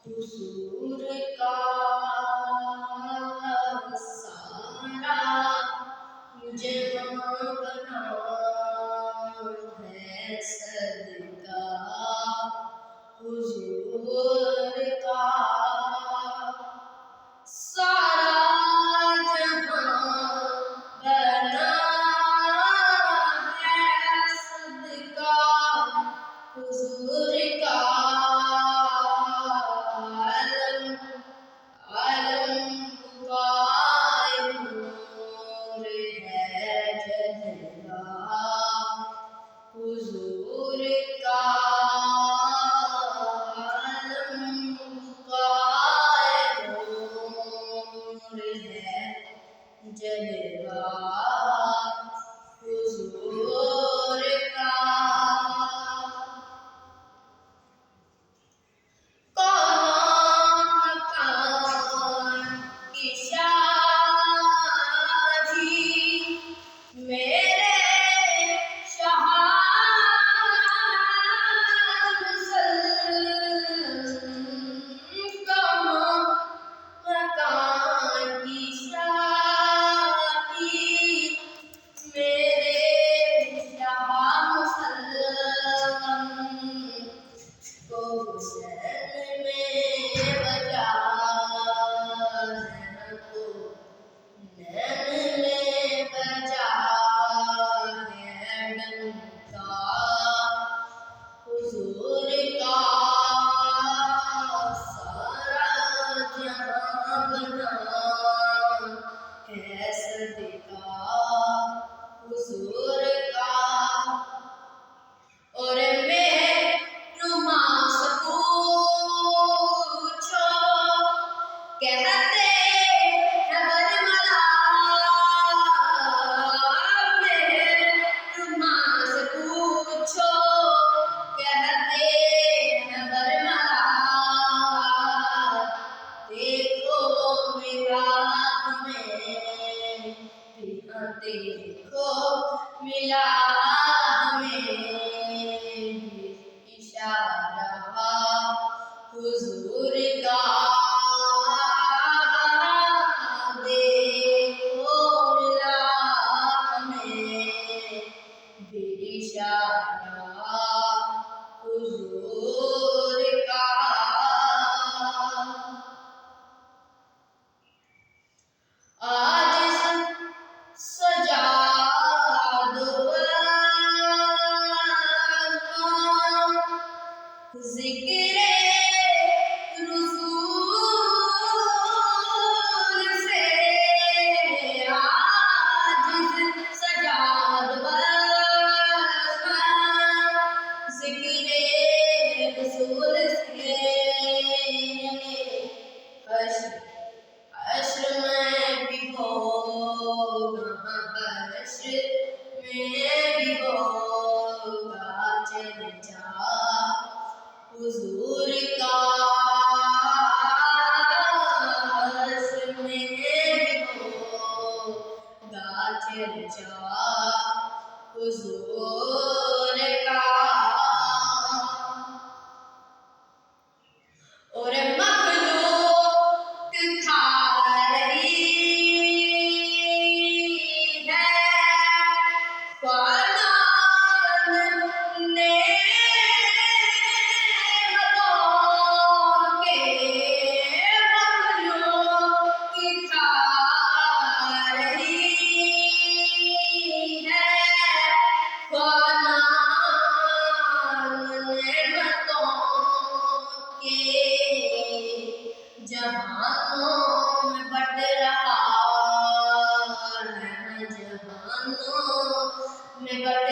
हुजूर का सारा जहां बना है सदका हुजूर का सारा जहां बना है सदका हुजूर का आलम का नूर है जलवा हुजूर का आलम का नूर है जलवा हुजूर का हुजूर का सारा जहां बना है सदका हुजूर का और मैं रुमास पूछो कहते हैं बरमला मैं रुमास पूछो कहते हैं बरमला देखो मिला हमें देखो मिला हमें इशारा हुजूर का देखो मिला हमें इशारा हुजूर का आज सजा दो ज़िक्र रसूल से आज सजा दो ज़िक्र रसूल से हश्र में भी होगा हश्र में भी होगा चल जा हुजूर का हश्र में भी होगा चल जा हुजूर का और जहानों में बट रहा है जहानों में बट